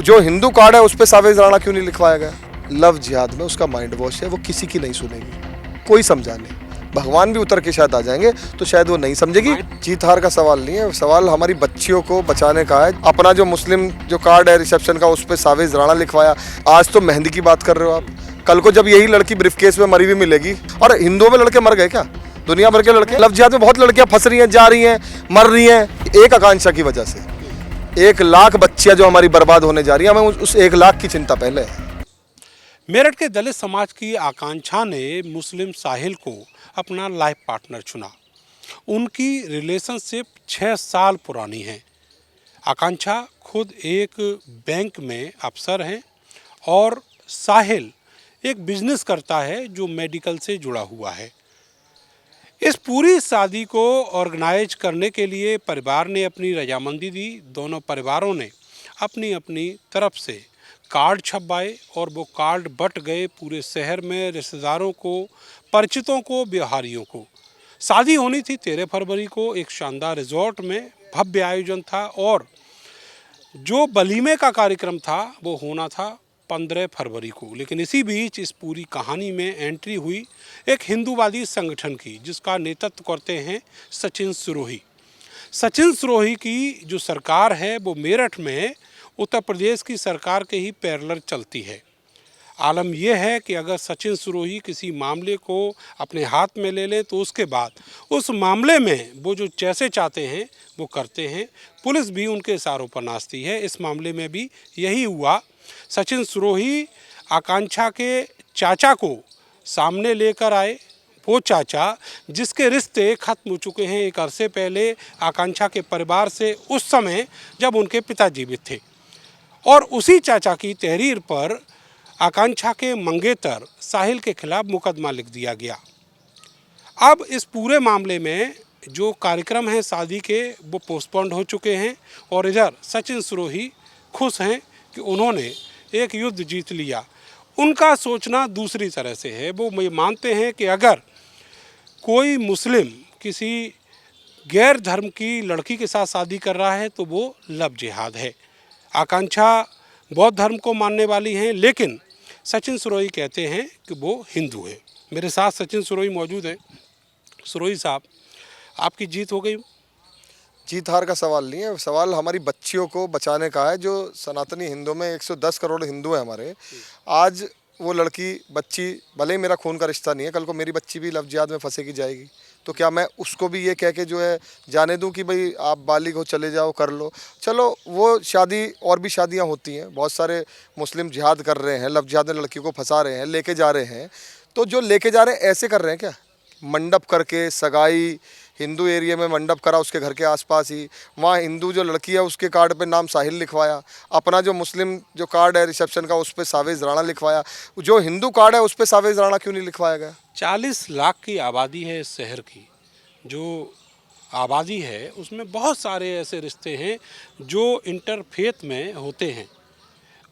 जो हिंदू कार्ड है उस पर सावेज राणा क्यों नहीं लिखवाया गया? लव जिहाद में उसका माइंड वॉश है, वो किसी की नहीं सुनेगी, कोई समझा नहीं। भगवान भी उतर के शायद आ जाएंगे तो शायद वो नहीं समझेगी। जीत हार का सवाल नहीं है, सवाल हमारी बच्चियों को बचाने का है। अपना जो मुस्लिम जो कार्ड है रिसेप्शन का उस पर सावेज राणा लिखवाया। आज तो मेहंदी की बात कर रहे हो आप, कल को जब यही लड़की ब्रीफकेस में मरी हुई मिलेगी। और हिंदुओं में लड़के मर गए क्या? दुनिया भर के लड़के लव जिहाद में बहुत लड़कियां फंस रही हैं, जा रही हैं, मर रही हैं। एक आकांक्षा की वजह से 1 लाख बच्चियां जो हमारी बर्बाद होने जा रही हैं, हमें उस 1 लाख की चिंता पहले है। मेरठ के दलित समाज की आकांक्षा ने मुस्लिम साहिल को अपना लाइफ पार्टनर चुना। उनकी रिलेशनशिप 6 साल पुरानी है। आकांक्षा खुद एक बैंक में अफसर हैं और साहिल एक बिजनेस करता है जो मेडिकल से जुड़ा हुआ है। इस पूरी शादी को ऑर्गेनाइज करने के लिए परिवार ने अपनी रजामंदी दी। दोनों परिवारों ने अपनी अपनी तरफ से कार्ड छपवाए और वो कार्ड बंट गए पूरे शहर में, रिश्तेदारों को, परिचितों को, व्यवहारियों को। शादी होनी थी 13 फरवरी को एक शानदार रिजॉर्ट में, भव्य आयोजन था और जो वलीमे का कार्यक्रम था वो होना था 15 फरवरी को। लेकिन इसी बीच इस पूरी कहानी में एंट्री हुई एक हिंदूवादी संगठन की, जिसका नेतृत्व करते हैं सचिन सिरोही। सचिन सिरोही की जो सरकार है वो मेरठ में उत्तर प्रदेश की सरकार के ही पैरेलल चलती है। आलम यह है कि अगर सचिन सिरोही किसी मामले को अपने हाथ में ले लें तो उसके बाद उस मामले में वो जो जैसे चाहते हैं वो करते हैं। पुलिस भी उनके इशारों पर नाचती है। इस मामले में भी यही हुआ। सचिन सिरोही आकांक्षा के चाचा को सामने लेकर आए। वो चाचा जिसके रिश्ते खत्म हो चुके हैं एक अरसे पहले आकांक्षा के परिवार से, उस समय जब उनके पिता जीवित थे। और उसी चाचा की तहरीर पर आकांक्षा के मंगेतर साहिल के खिलाफ मुकदमा लिख दिया गया। अब इस पूरे मामले में जो कार्यक्रम है शादी के वो पोस्टपोन्ड हो चुके हैं और इधर सचिन सिरोही खुश हैं कि उन्होंने एक युद्ध जीत लिया। उनका सोचना दूसरी तरह से है। वो मानते हैं कि अगर कोई मुस्लिम किसी गैर धर्म की लड़की के साथ शादी कर रहा है तो वो लव जिहाद है। आकांक्षा बौद्ध धर्म को मानने वाली हैं, लेकिन सचिन सिरोही कहते हैं कि वो हिंदू है। मेरे साथ सचिन सिरोही मौजूद हैं। सिरोही साहब, आपकी जीत हो गई। जीत हार का सवाल नहीं है, सवाल हमारी बच्चियों को बचाने का है। जो सनातनी हिंदू में 110 करोड़ हिंदू हैं हमारे, आज वो लड़की बच्ची, भले ही मेरा खून का रिश्ता नहीं है, कल को मेरी बच्ची भी लव जिहाद में फंसेगी जाएगी, तो क्या मैं उसको भी ये कह के जो है जाने दूं कि भाई आप बालिग हो, चले जाओ, कर लो। चलो वो शादी, और भी शादियां होती हैं, बहुत सारे मुस्लिम जिहाद कर रहे हैं, लव जिहाद में लड़की को फंसा रहे हैं, लेके जा रहे हैं। तो जो लेके जा रहे हैं ऐसे कर रहे हैं क्या? मंडप करके सगाई, हिंदू एरिया में मंडप करा उसके घर के आसपास ही, वहाँ हिंदू जो लड़की है उसके कार्ड पे नाम साहिल लिखवाया। अपना जो मुस्लिम जो कार्ड है रिसेप्शन का उस पर सावेज राणा लिखवाया। जो हिंदू कार्ड है उस पर सावेज राणा क्यों नहीं लिखवाया गया? 40 लाख की आबादी है इस शहर की। जो आबादी है उसमें बहुत सारे ऐसे रिश्ते हैं जो इंटरफेथ में होते हैं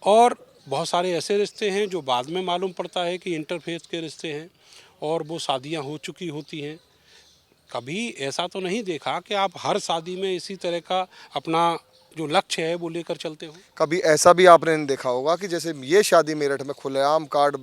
और बहुत सारे ऐसे रिश्ते हैं जो बाद में मालूम पड़ता है कि इंटरफेथ के रिश्ते हैं और वो शादियां हो चुकी होती हैं। कभी ऐसा तो नहीं देखा कि आप हर शादी में इसी तरह का अपना जो लक्ष्य है वो लेकर चलते हो? कभी ऐसा भी आपने देखा होगा कि जैसे ये शादी मेरठ में खुलेआम कार्ड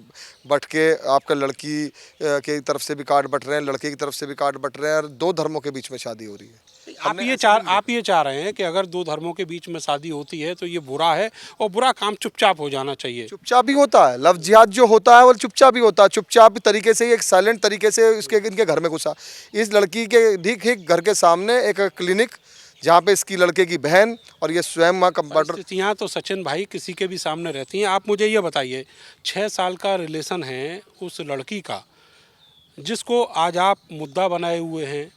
बट के, आपका लड़की की तरफ से भी कार्ड बट रहे हैं, लड़के की तरफ से भी कार्ड बट रहे हैं, और 2 धर्मों के बीच में शादी हो रही है। आप ये चाह रहे हैं कि अगर 2 धर्मों के बीच में शादी होती है तो ये बुरा है और बुरा काम चुपचाप हो जाना चाहिए। चुपचाप ही होता है। लव जिहाद जो होता है वो चुपचाप ही होता है। चुपचाप तरीके से, एक साइलेंट तरीके से इसके इनके घर में घुसा। इस लड़की के ठीक घर के सामने एक क्लिनिक, जहाँ पे इसकी लड़के की बहन और ये स्वयं वहाँ कंप्यूटर। परिस्थितियाँ तो सचिन भाई किसी के भी सामने रहती हैं। आप मुझे ये बताइए, 6 साल का रिलेशन है उस लड़की का जिसको आज आप मुद्दा बनाए हुए हैं,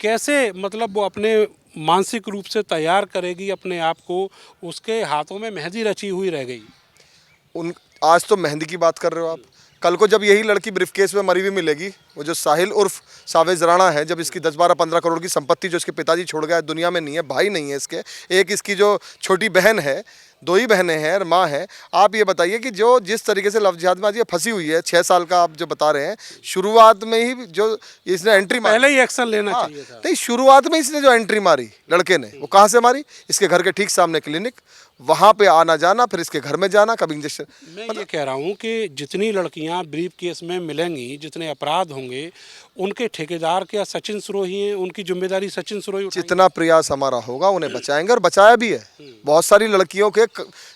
कैसे मतलब वो अपने मानसिक रूप से तैयार करेगी अपने आप को? उसके हाथों में मेहंदी रची हुई रह गई। आज तो मेहंदी की बात कर रहे हो आप, कल को जब यही लड़की ब्रीफकेस में मरी हुई मिलेगी, वो जो साहिल उर्फ सावेज राणा है, जब इसकी 10-12-15 करोड़ की संपत्ति जो इसके पिताजी छोड़ गया, दुनिया में नहीं है, भाई नहीं है इसके, एक इसकी जो छोटी बहन है, 2 ही बहनें हैं और माँ है। आप ये बताइए कि जो जिस तरीके से लव जिहाद में आज ये फंसी हुई है, 6 साल का आप जो बता रहे हैं, शुरुआत में ही जो इसने एंट्री मारी, पहले ही एक्शन लेना चाहिए था। नहीं, शुरुआत में इसने जो एंट्री मारी लड़के ने, वो कहाँ से मारी? इसके घर के ठीक सामने क्लिनिक, वहाँ पे आना जाना, फिर इसके घर में जाना, कभी इंजेक्शन। मैं ये कह रहा हूँ कि जितनी लड़कियां ब्रीफ केस में मिलेंगी, जितने अपराध होंगे, उनके ठेकेदार क्या सचिन सिरोही हैं, उनकी जिम्मेदारी सचिन सिरोही उठाएंगे। जितना प्रयास हमारा होगा उन्हें बचाएंगे, और बचाया भी है। बहुत सारी लड़कियों के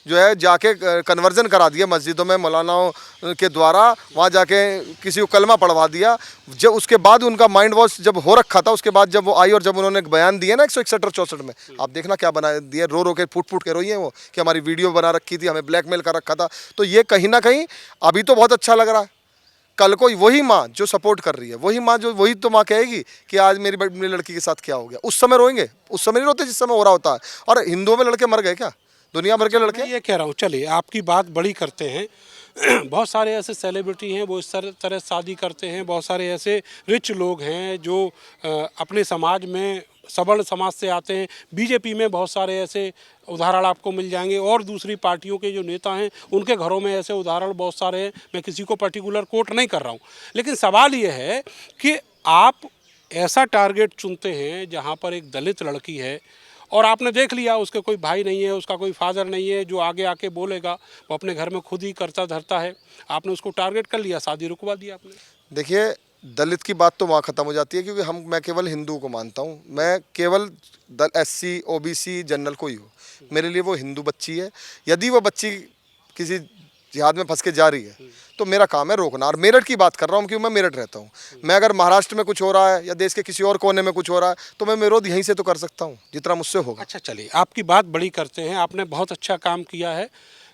जो है जाके कन्वर्जन करा दिया मस्जिदों में मौलानाओं के द्वारा, वहाँ जाके किसी को कलमा पढ़वा दिया। जब उसके बाद उनका माइंड वॉश जब हो रखा था, उसके बाद जब वो आई और जब उन्होंने बयान दिए ना 161 और 64 में, आप देखना क्या बना दिया, रो रो के फूट फूट के रोई है वो कि हमारी वीडियो बना रखी थी, हमें ब्लैकमेल कर रखा था। तो ये कहीं ना कहीं अभी तो बहुत अच्छा लग रहा है, कल को वही माँ जो सपोर्ट कर रही है, वही माँ जो वही तो माँ कहेगी कि आज मेरी लड़की के साथ क्या हो गया। उस समय रोएंगे, उस समय नहीं रोते जिस समय हो रहा होता है। और हिंदुओं में लड़के मर गए क्या? दुनिया भर के लड़के। मैं ये कह रहा हूँ, चलिए आपकी बात बड़ी करते हैं। बहुत सारे ऐसे सेलिब्रिटी हैं वो इस तरह शादी करते हैं, बहुत सारे ऐसे रिच लोग हैं जो अपने समाज में सवर्ण समाज से आते हैं। बीजेपी में बहुत सारे ऐसे उदाहरण आपको मिल जाएंगे, और दूसरी पार्टियों के जो नेता हैं उनके घरों में ऐसे उदाहरण बहुत सारे हैं। मैं किसी को पर्टिकुलर कोट नहीं कर रहा हूँ, लेकिन सवाल ये है कि आप ऐसा टारगेट चुनते हैं जहाँ पर एक दलित लड़की है, और आपने देख लिया उसके कोई भाई नहीं है, उसका कोई फादर नहीं है जो आगे आके बोलेगा, वो अपने घर में खुद ही करता धरता है। आपने उसको टारगेट कर लिया, शादी रुकवा दी आपने। देखिए, दलित की बात तो वहाँ ख़त्म हो जाती है, क्योंकि मैं केवल हिंदू को मानता हूँ। मैं केवल SC OBC जनरल को ही हूँ। मेरे लिए वो हिंदू बच्ची है। यदि वो बच्ची किसी जिहाद में फंस के जा रही है तो मेरा काम है रोकना। और मेरठ की बात कर रहा हूँ क्योंकि मैं मेरठ रहता हूँ। मैं अगर महाराष्ट्र में कुछ हो रहा है या देश के किसी और कोने में कुछ हो रहा है तो मैं विरोध यहीं से तो कर सकता हूँ जितना मुझसे होगा। अच्छा, चलिए आपकी बात बड़ी करते हैं, आपने बहुत अच्छा काम किया है,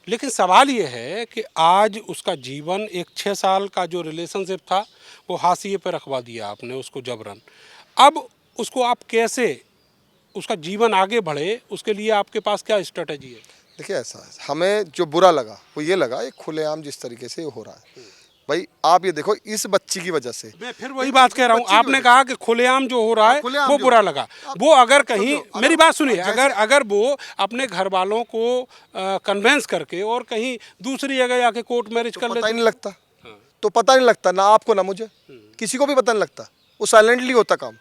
लेकिन सवाल ये है कि आज उसका जीवन, एक 6 साल का जो रिलेशनशिप था वो हाशिए पर रखवा दिया आपने उसको जबरन। अब उसको आप कैसे, उसका जीवन आगे बढ़े, उसके लिए आपके पास क्या स्ट्रेटजी है? देखिए, ऐसा है, हमें जो बुरा लगा वो ये लगा, ये खुलेआम जिस तरीके से हो रहा है। भाई आप ये देखो, इस बच्ची की वजह से। मैं फिर वही बात कह रहा हूँ, आपने कहा कि खुलेआम जो हो रहा है वो बुरा लगा। वो अगर कहीं, मेरी बात सुनिए, अगर वो अपने घर वालों को कन्वेंस करके और कहीं दूसरी जगह जाके कोर्ट मैरिज कर लेते, पता ही नहीं लगता। तो पता नहीं लगता ना आपको ना मुझे, किसी को भी पता नहीं लगता। वो साइलेंटली होता काम।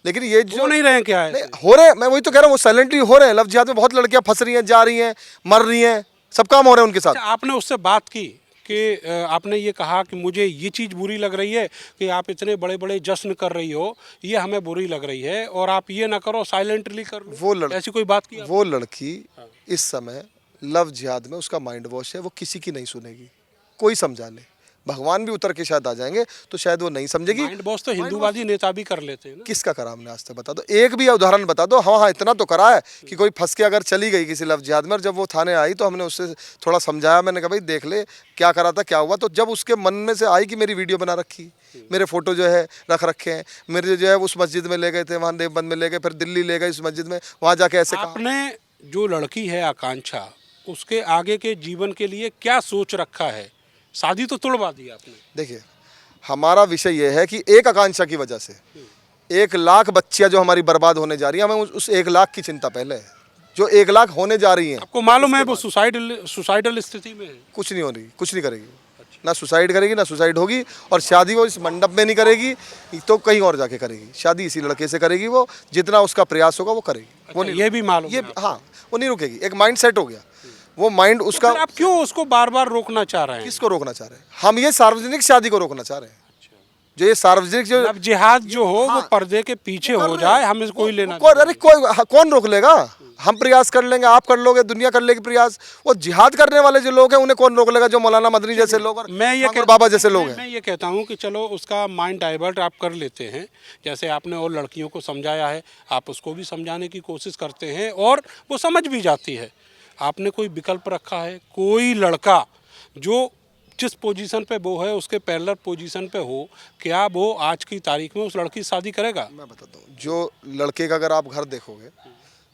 लेकिन ये जो नहीं रहे क्या है, हो रहे हैं, मैं वही तो कह रहा हूँ, वो साइलेंटली हो रहे हैं। लव जिहाद में बहुत लड़कियां फंस रही हैं, जा रही हैं, मर रही हैं, सब काम हो रहे हैं उनके साथ। आपने उससे बात की कि आपने ये कहा कि मुझे ये चीज़ बुरी लग रही है कि आप इतने बड़े बड़े जश्न कर रही हो, ये हमें बुरी लग रही है, और आप ये ना करो, साइलेंटली कर लो। वो लड़की, ऐसी कोई बात की? वो लड़की इस समय लव जिहाद में उसका माइंड वॉश है, वो किसी की नहीं सुनेगी। कोई समझा ले, भगवान भी उतर के शायद आ जाएंगे तो शायद वो नहीं समझेगी। माइंड वॉश तो हिंदूवादी नेता भी कर लेते हैं ना। किसका करा हमने आज तक? बता दो, एक भी उदाहरण बता दो। हाँ हाँ, इतना तो करा है कि कोई फंस के अगर चली गई किसी लव जिहाद में, और जब वो थाने आई तो हमने उससे थोड़ा समझाया। मैंने कहा भाई देख ले क्या करा था, क्या हुआ। तो जब उसके मन में से आई कि मेरी वीडियो बना रखी, मेरे फोटो जो है रख रखे हैं, मेरे जो है उस मस्जिद में ले गए थे, वहाँ देवबंद में ले गए, फिर दिल्ली ले गए उस मस्जिद में, वहाँ जाके ऐसे कहा। आपने जो लड़की है आकांक्षा, उसके आगे के जीवन के लिए क्या सोच रखा है? शादी तो तोड़वा दी आपने। देखिए, हमारा विषय यह है कि एक आकांक्षा की वजह से 1 लाख बच्चियां जो हमारी बर्बाद होने जा रही हैं, हमें उस 1 लाख की चिंता पहले है। जो 1 लाख होने जा रही हैं, आपको मालूम है वो सुसाइडल स्थिति में है? कुछ नहीं हो रही, कुछ नहीं करेगी। ना सुसाइड करेगी, ना सुसाइड होगी। और शादी वो इस मंडप में नहीं करेगी तो कहीं और जाके करेगी। शादी इसी लड़के से करेगी। वो जितना उसका प्रयास होगा वो करेगी। वो नहीं, ये भी मालूम ये हाँ, वो नहीं रुकेगी। एक माइंड सेट हो गया, वो माइंड उसका। आप क्यों उसको बार बार रोकना चाह रहे हैं? किसको रोकना चाह रहे हैं? हम ये सार्वजनिक शादी को रोकना चाह रहे हैं। जो ये सार्वजनिक जो अब जिहाद जो हो वो पर्दे के पीछे हो जाए, हमें कोई लेना अरे कौन रोक लेगा? हम प्रयास कर लेंगे, आप कर लोगे, दुनिया कर लेगी प्रयास। वो जिहाद करने वाले जो लोग हैं उन्हें कौन रोक लेगा? जो मौलाना मदनी जैसे लोग और बाबा जैसे लोग हैं। मैं ये कहता हूँ कि चलो उसका माइंड डाइवर्ट आप कर लेते हैं, जैसे आपने और लड़कियों को समझाया है, आप उसको भी समझाने की कोशिश करते हैं और वो समझ भी जाती है। आपने कोई विकल्प रखा है? कोई लड़का जो जिस पोजीशन पे वो है उसके पैरेलल पोजीशन पे हो, क्या वो आज की तारीख में उस लड़की से शादी करेगा? मैं बताता हूँ, जो लड़के का अगर आप घर देखोगे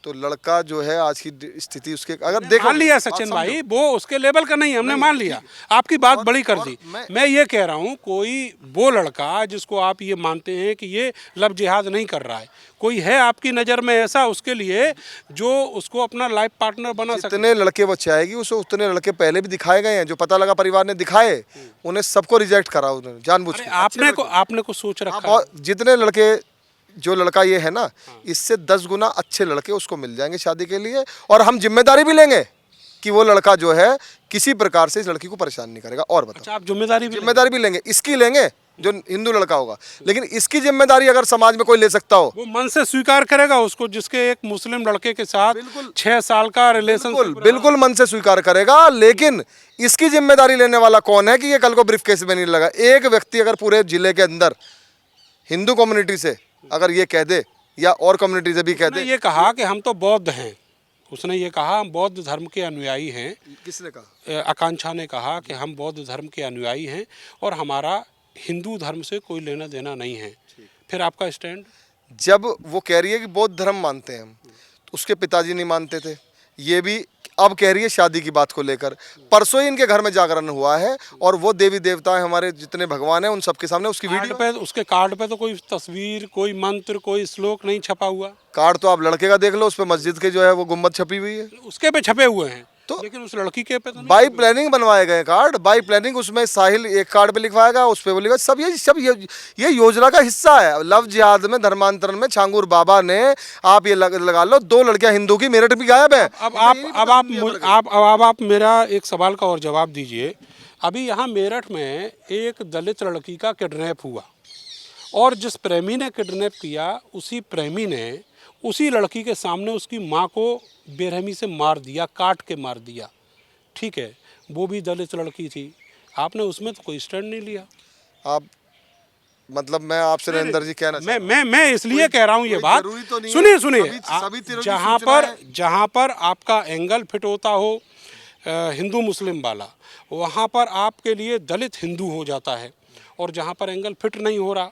तो लड़का जो है आज की स्थिति उसके, अगर देखो, मान लिया सचिन भाई वो उसके लेवल का नहीं, हमने मान लिया, आपकी बात बड़ी कर दी। मैं ये कह रहा हूँ कोई वो लड़का जिसको आप ये मानते हैं कि ये लव जिहाद नहीं कर रहा है, कोई है आपकी नज़र में ऐसा उसके लिए जो उसको अपना लाइफ पार्टनर बना सके? जितने लड़के वो चाहेगी उसे उतने लड़के पहले भी दिखाए गए हैं। जो पता लगा परिवार ने दिखाए, उन्हें सबको रिजेक्ट करा उन्होंने जानबूझ के। आपने को सोच रखा? जितने लड़के, जो लड़का ये है ना, इससे 10 गुना अच्छे लड़के उसको मिल जाएंगे शादी के लिए। और हम जिम्मेदारी भी लेंगे कि वो लड़का जो है किसी प्रकार से इस लड़की को परेशान नहीं करेगा। और बताओ, अच्छा, आप जिम्मेदारी भी जिम्मेदारी भी लेंगे, इसकी लेंगे जो हिंदू लड़का होगा, लेकिन इसकी जिम्मेदारी अगर समाज में कोई ले सकता हो, वो मन से स्वीकार करेगा उसको, जिसके एक मुस्लिम लड़के के साथ बिल्कुल। 6 साल का रिलेशन। बिल्कुल मन से स्वीकार करेगा, लेकिन इसकी जिम्मेदारी लेने वाला कौन है कि ये कल को ब्रीफ केस में नहीं लगा। एक व्यक्ति अगर पूरे जिले के अंदर हिंदू कम्युनिटी से अगर ये कह दे या और कम्युनिटी से भी कह दे, ये कहा कि हम तो बौद्ध हैं, उसने ये कहा हम बौद्ध धर्म के अनुयायी हैं। किसने कहा? आकांक्षा ने कहा कि हम बौद्ध धर्म के अनुयायी हैं और हमारा हिंदू धर्म से कोई लेना देना नहीं है। फिर आपका स्टैंड? जब वो कह रही है कि बौद्ध धर्म मानते हैं हम, तो उसके पिताजी नहीं मानते थे, ये भी अब कह रही है शादी की बात को लेकर। परसों ही इनके घर में जागरण हुआ है और वो देवी देवता हमारे जितने भगवान हैं उन सबके सामने उसकी वीडियो पे, उसके कार्ड पे तो कोई तस्वीर, कोई मंत्र, कोई श्लोक नहीं छपा हुआ। कार्ड तो आप लड़के का देख लो, उस पर मस्जिद के जो है वो गुम्बद छपी हुई है, उसके पे छपे हुए हैं, तो लेकिन उस लड़की के पे तो नहीं। बाई प्लानिंग बनवाए गए कार्ड, बाई प्लानिंग। उसमें साहिल एक कार्ड पे लिखवाएगा, उस पे वो लिखा, सब ये योजना का हिस्सा है। लव जिहाद में धर्मांतरण में छांगूर बाबा ने, आप ये लगा लो, 2 लड़कियां हिंदू की मेरठ भी गायब है। अब आप मेरा एक सवाल का और जवाब दीजिए। अभी यहाँ मेरठ में एक दलित लड़की का किडनैप हुआ और जिस प्रेमी ने किडनैप किया, उसी प्रेमी ने उसी लड़की के सामने उसकी माँ को बेरहमी से मार दिया, काट के मार दिया। ठीक है, वो भी दलित लड़की थी, आपने उसमें तो कोई स्टैंड नहीं लिया। आप मतलब मैं आपसे नरेंद्र जी कहना मैं इसलिए कह रहा हूँ ये बात, सुनिए जहाँ पर आपका एंगल फिट होता हो हिंदू मुस्लिम वाला, वहाँ पर आपके लिए दलित हिंदू हो जाता है, और जहाँ पर एंगल फिट नहीं हो रहा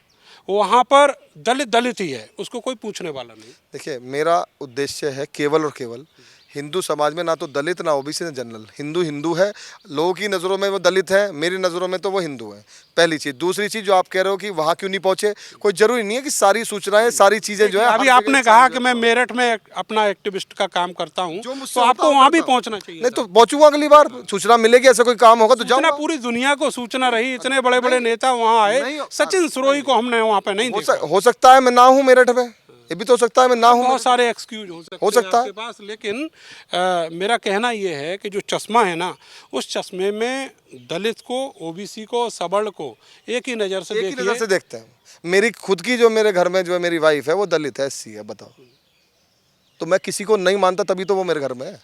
वहाँ पर दलित दलित ही है, उसको कोई पूछने वाला नहीं। देखिए, मेरा उद्देश्य है केवल और केवल हिंदू समाज में ना तो दलित ना ओबीसी ना जनरल, हिंदू हिंदू है। लोगों की नज़रों में वो दलित है, मेरी नज़रों में तो वो हिंदू है, पहली चीज़। दूसरी चीज़ जो आप कह रहे हो कि वहाँ क्यों नहीं पहुँचे, कोई ज़रूरी नहीं है कि सारी सूचनाएं, सारी चीज़ें जो है। अभी आपने कहा कि मैं मेरठ में अपना एक्टिविस्ट का काम करता हूँ, तो आपको वहाँ भी पहुँचना चाहिए। नहीं तो पहुँचूंगा, अगली बार सूचना मिलेगी, ऐसा कोई काम होगा तो जाऊँगा। पूरी दुनिया को सूचना रही, इतने बड़े बड़े नेता वहाँ आए, सचिन सिरोही को हमने वहाँ पे नहीं देखा। हो सकता है मैं ना हूँ मेरठ में, ये भी तो हो सकता है मैं ना हूँ, बहुत सारे एक्सक्यूज हो सकता है है आपके पास, लेकिन मेरा कहना ये है कि जो चश्मा है ना, उस चश्मे में दलित को, ओबीसी को, सवर्ण को एक ही नज़र से देखते हैं। मेरी खुद की जो मेरे घर में जो है मेरी वाइफ है वो दलित है, एससी है, बताओ। तो मैं किसी को नहीं मानता तभी तो वो मेरे घर में है।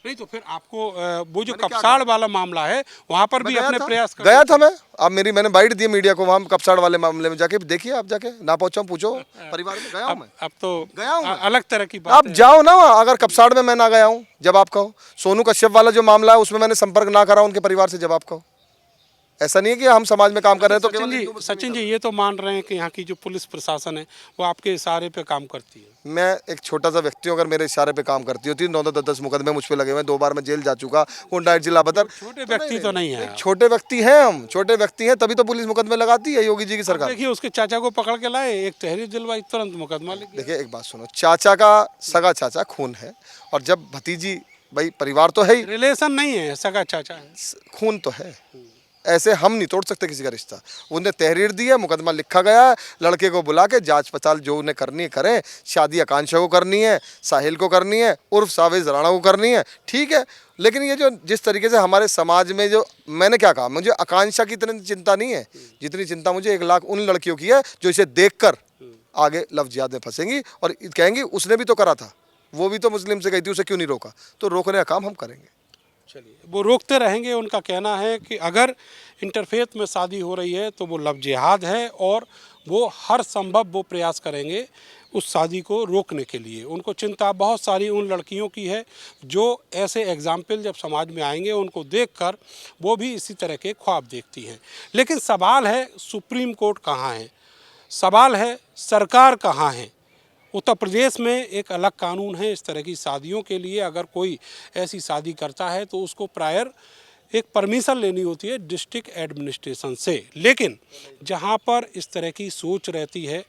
नहीं तो फिर आपको वो जो कपसाड़ वाला मामला है वहाँ पर भी अपने प्रयास गया था मैं। अब मैंने बाइट दी मीडिया को, वहाँ कपसाड़ वाले मामले में जाके देखिए, आप जाके ना पहुँचा पूछो परिवार में, गया हूँ मैं। अब तो गया हूँ, अलग तरह की बात आप जाओ ना, अगर कपसाड़ में मैं ना गया हूँ जब आप कहो। सोनू कश्यप वाला जो मामला है उसमें मैंने संपर्क ना करा उनके परिवार से, जब आप कहो। ऐसा नहीं है कि हम समाज में काम कर रहे हैं तो सचिन जी ये तो मान रहे हैं कि यहाँ की जो पुलिस प्रशासन है वो आपके इशारे पे काम करती है। मैं एक छोटा सा व्यक्ति हूँ, अगर मेरे इशारे पे काम करती होती, 9-10 मुकदमे मुझ पे लगे हुए हैं, 2 बार मैं जेल जा चुका हूँ, डाइट जिला बदर। छोटे व्यक्ति तो नहीं है, छोटे व्यक्ति हैं हम, छोटे व्यक्ति हैं, तभी तो पुलिस मुकदमे लगाती है योगी जी की सरकार। देखिए उसके चाचा को पकड़ के लाए, एक तहरीर दिलवाई, तुरंत मुकदमा लिख दिया। देखिए एक बात सुनो, चाचा का सगा चाचा खून है, और जब भतीजी, भाई परिवार तो है ही, रिलेशन नहीं है, सगा चाचा है, खून तो है। ऐसे हम नहीं तोड़ सकते किसी का रिश्ता। उन्हें तहरीर दी है, मुकदमा लिखा गया है, लड़के को बुला के जांच पड़ताल जो उन्हें करनी है करें। शादी आकांक्षा को करनी है, साहिल को करनी है, उर्फ सावेज राणा को करनी है, ठीक है। लेकिन ये जो जिस तरीके से हमारे समाज में, जो मैंने क्या कहा, मुझे आकांक्षा की इतनी चिंता नहीं है जितनी चिंता मुझे 1 लाख उन लड़कियों की है जो इसे देखकर आगे लव जिहाद में फंसेंगी और कहेंगी उसने भी तो करा था, वो भी तो मुस्लिम से गई थी, उसे क्यों नहीं रोका। तो रोकने का काम हम करेंगे। चलिए, वो रोकते रहेंगे। उनका कहना है कि अगर इंटरफेथ में शादी हो रही है तो वो लव जिहाद है और वो हर संभव वो प्रयास करेंगे उस शादी को रोकने के लिए। उनको चिंता बहुत सारी उन लड़कियों की है जो ऐसे एग्जाम्पल जब समाज में आएंगे उनको देखकर वो भी इसी तरह के ख्वाब देखती हैं। लेकिन सवाल है सुप्रीम कोर्ट कहाँ है, सवाल है सरकार कहाँ है। उत्तर प्रदेश में एक अलग कानून है इस तरह की शादियों के लिए। अगर कोई ऐसी शादी करता है तो उसको प्रायर एक परमिशन लेनी होती है डिस्ट्रिक्ट एडमिनिस्ट्रेशन से। लेकिन जहां पर इस तरह की सोच रहती है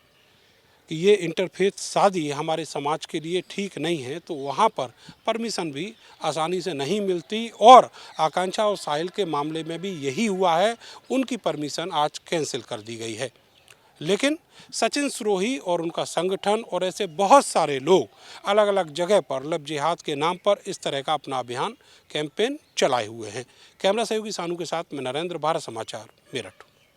कि ये इंटरफेथ शादी हमारे समाज के लिए ठीक नहीं है, तो वहाँ पर परमिशन भी आसानी से नहीं मिलती। और आकांक्षा और साहिल के मामले में भी यही हुआ है, उनकी परमिशन आज कैंसिल कर दी गई है। लेकिन सचिन सिरोही और उनका संगठन और ऐसे बहुत सारे लोग अलग अलग जगह पर लव जिहाद के नाम पर इस तरह का अपना अभियान कैंपेन चलाए हुए हैं। कैमरा सहयोगी सानू के साथ मैं नरेंद्र, भारत समाचार, मेरठ।